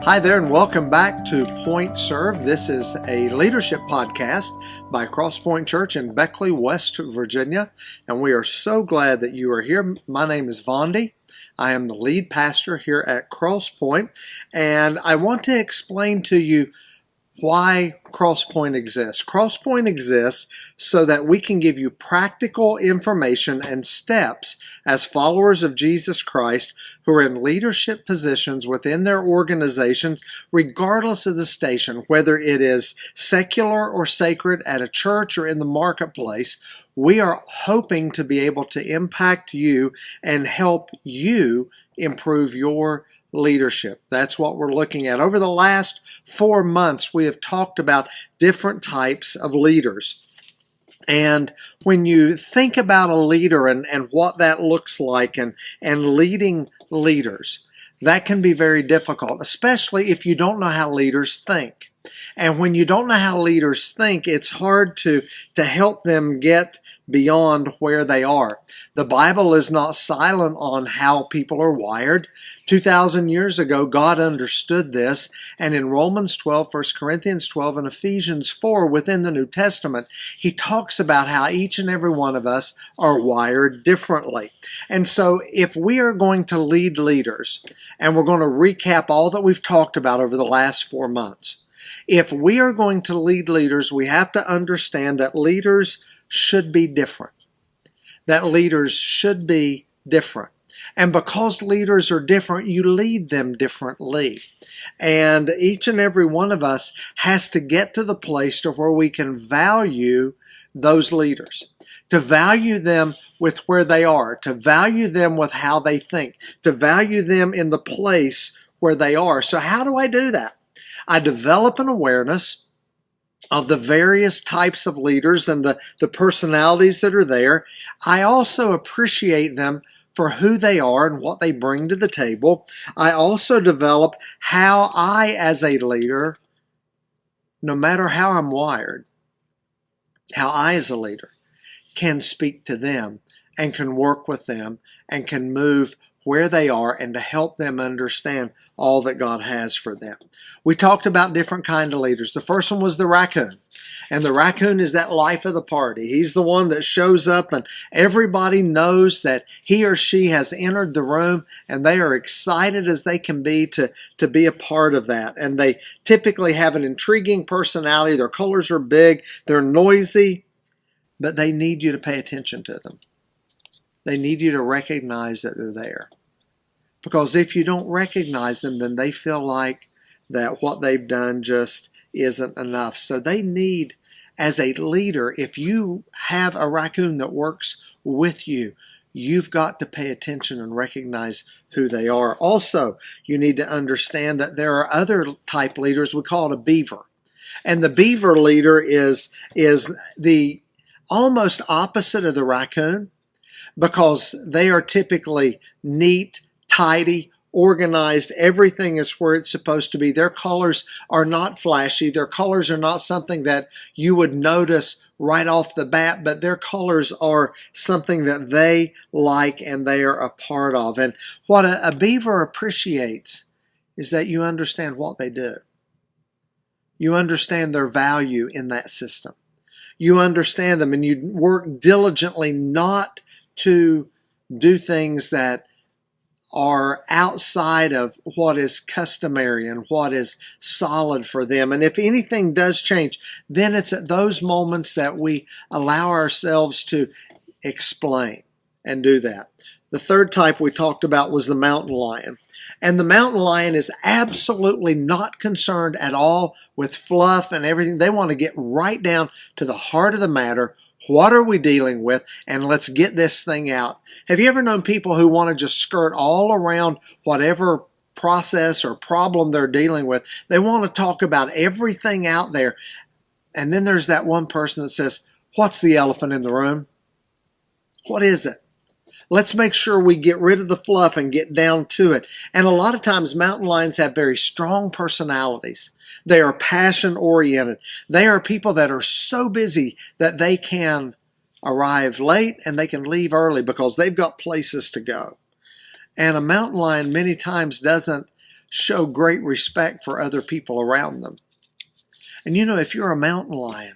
Hi there, and welcome back to Point Serve. This is a leadership podcast by Crosspoint Church in Beckley, West Virginia, and we are so glad that you are here. My name is Vondi. I am the lead pastor here at Crosspoint, and I want to explain to you why Crosspoint exists. Crosspoint exists so that we can give you practical information and steps as followers of Jesus Christ who are in leadership positions within their organizations, regardless of the station, whether it is secular or sacred, at a church or in the marketplace. We are hoping to be able to impact you and help you improve your leadership. That's what we're looking at. Over the last 4 months, we have talked about different types of leaders. And when you think about a leader and what that looks like and leading leaders, that can be very difficult, especially if you don't know how leaders think. And when you don't know how leaders think, it's hard to help them get beyond where they are. The Bible is not silent on how people are wired. 2,000 years ago, God understood this, and in Romans 12, 1 Corinthians 12, and Ephesians 4 within the New Testament, he talks about how each and every one of us are wired differently. And so if we are going to lead leaders, and we're going to recap all that we've talked about over the last 4 months, if we are going to lead leaders, we have to understand that leaders should be different. That leaders should be different. And because leaders are different, you lead them differently. And each and every one of us has to get to the place to where we can value those leaders, to value them with where they are, to value them with how they think, to value them in the place where they are. So how do I do that? I develop an awareness of the various types of leaders and the personalities that are there. I also appreciate them for who they are and what they bring to the table. I also develop how I, as a leader, no matter how I'm wired, how I, as a leader, can speak to them and can work with them and can move where they are and to help them understand all that God has for them. We talked about different kind of leaders. The first one was the raccoon. And the raccoon is that life of the party. He's the one that shows up and everybody knows that he or she has entered the room and they are excited as they can be to be a part of that. And they typically have an intriguing personality. Their colors are big. They're noisy, but they need you to pay attention to them. They need you to recognize that they're there. Because if you don't recognize them, then they feel like that what they've done just isn't enough. So they need, as a leader, if you have a raccoon that works with you, you've got to pay attention and recognize who they are. Also, you need to understand that there are other type leaders. We call it a beaver. And the beaver leader is the almost opposite of the raccoon, because they are typically neat, tidy, organized. Everything is where it's supposed to be. Their colors are not flashy. Their colors are not something that you would notice right off the bat, but their colors are something that they like and they are a part of. And what a beaver appreciates is that you understand what they do. You understand their value in that system. You understand them and you work diligently not to do things that are outside of what is customary and what is solid for them. And if anything does change, then it's at those moments that we allow ourselves to explain and do that. The third type we talked about was the mountain lion. And the mountain lion is absolutely not concerned at all with fluff and everything. They want to get right down to the heart of the matter. What are we dealing with? And let's get this thing out. Have you ever known people who want to just skirt all around whatever process or problem they're dealing with? They want to talk about everything out there. And then there's that one person that says, what's the elephant in the room? What is it? Let's make sure we get rid of the fluff and get down to it. And a lot of times mountain lions have very strong personalities. They are passion oriented. They are people that are so busy that they can arrive late and they can leave early because they've got places to go. And a mountain lion many times doesn't show great respect for other people around them. And if you're a mountain lion,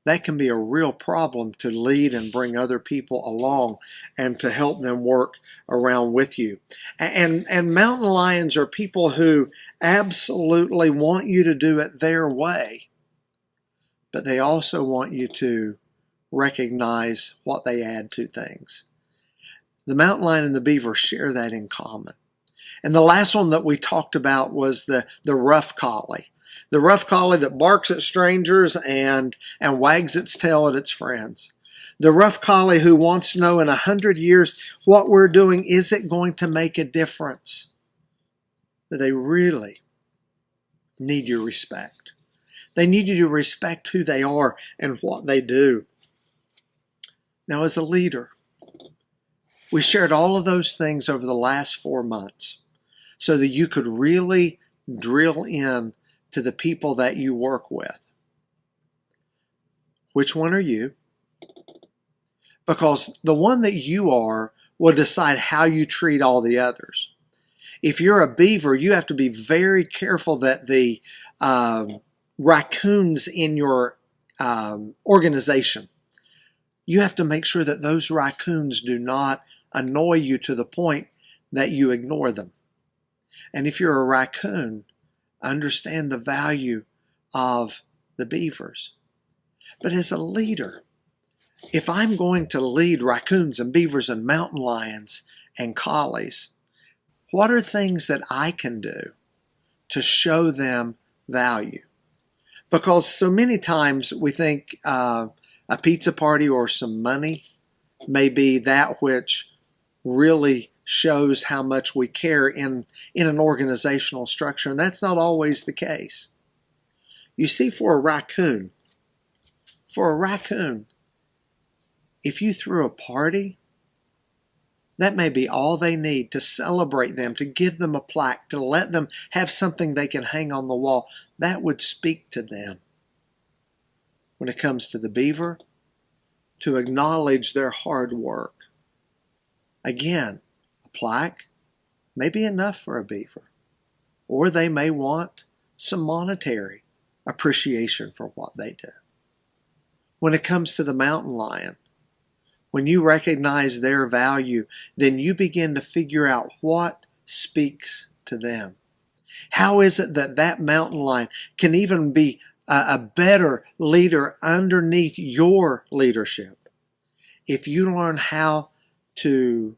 that can be a real problem to lead and bring other people along and to help them work around with you. And mountain lions are people who absolutely want you to do it their way, but they also want you to recognize what they add to things. The mountain lion and the beaver share that in common. And the last one that we talked about was the rough collie. The rough collie that barks at strangers and wags its tail at its friends. The rough collie who wants to know in 100 years what we're doing, is it going to make a difference? But they really need your respect. They need you to respect who they are and what they do. Now, as a leader, we shared all of those things over the last 4 months so that you could really drill in to the people that you work with. Which one are you? Because the one that you are will decide how you treat all the others. If you're a beaver, you have to be very careful that the raccoons in your organization, you have to make sure that those raccoons do not annoy you to the point that you ignore them. And if you're a raccoon, understand the value of the beavers. But as a leader, if I'm going to lead raccoons and beavers and mountain lions and collies, what are things that I can do to show them value? Because so many times we think a pizza party or some money may be that which really shows how much we care in an organizational structure, and that's not always the case. You see, for a raccoon, if you threw a party, that may be all they need to celebrate them, to give them a plaque, to let them have something they can hang on the wall. That would speak to them. When it comes to the beaver, to acknowledge their hard work. Again, a plaque may be enough for a beaver, or they may want some monetary appreciation for what they do. When it comes to the mountain lion, when you recognize their value, then you begin to figure out what speaks to them. How is it that that mountain lion can even be a better leader underneath your leadership? If you learn how to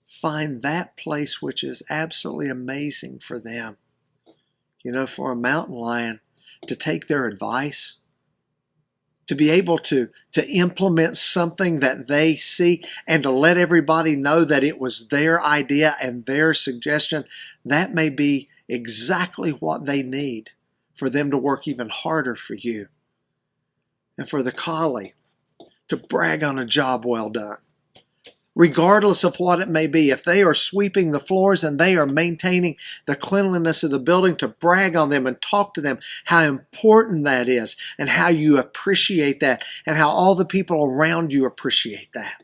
find that place which is absolutely amazing for them. For a mountain lion to take their advice, to be able to implement something that they see and to let everybody know that it was their idea and their suggestion, that may be exactly what they need for them to work even harder for you. And for the collie to brag on a job well done. Regardless of what it may be, if they are sweeping the floors and they are maintaining the cleanliness of the building, to brag on them and talk to them how important that is and how you appreciate that and how all the people around you appreciate that.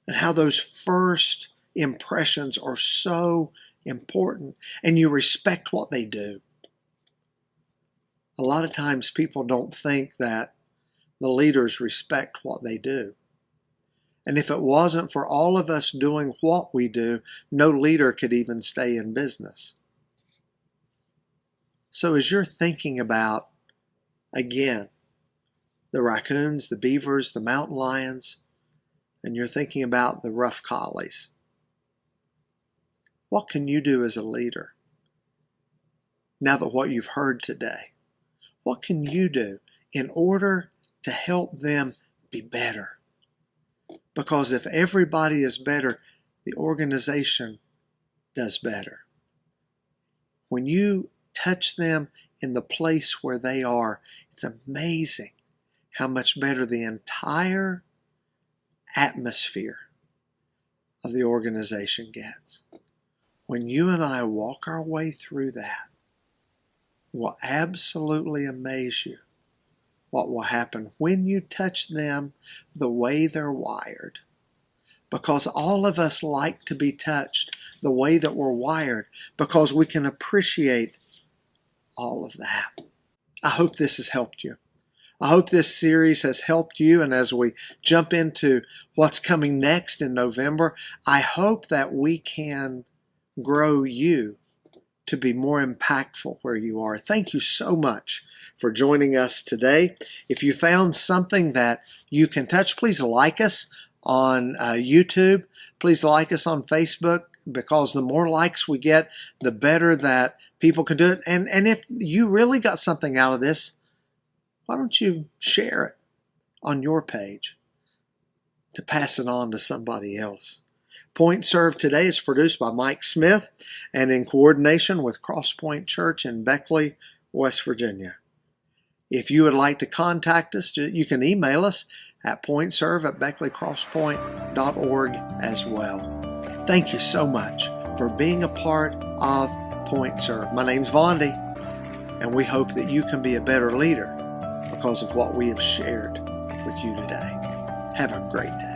And how those first impressions are so important and you respect what they do. A lot of times people don't think that the leaders respect what they do. And if it wasn't for all of us doing what we do, no leader could even stay in business. So as you're thinking about, again, the raccoons, the beavers, the mountain lions, and you're thinking about the rough collies, what can you do as a leader? Now that what you've heard today, what can you do in order to help them be better? Because if everybody is better, the organization does better. When you touch them in the place where they are, it's amazing how much better the entire atmosphere of the organization gets. When you and I walk our way through that, it will absolutely amaze you what will happen when you touch them the way they're wired. Because all of us like to be touched the way that we're wired, because we can appreciate all of that. I hope this has helped you. I hope this series has helped you, and as we jump into what's coming next in November, I hope that we can grow you to be more impactful where you are. Thank you so much for joining us today. If you found something that you can touch, please like us on YouTube. Please like us on Facebook, because the more likes we get, the better that people can do it. And if you really got something out of this, why don't you share it on your page to pass it on to somebody else? Point Serve today is produced by Mike Smith and in coordination with Crosspoint Church in Beckley, West Virginia. If you would like to contact us, you can email us at pointserve@beckleycrosspoint.org as well. Thank you so much for being a part of Point Serve. My name's Vondi, and we hope that you can be a better leader because of what we have shared with you today. Have a great day.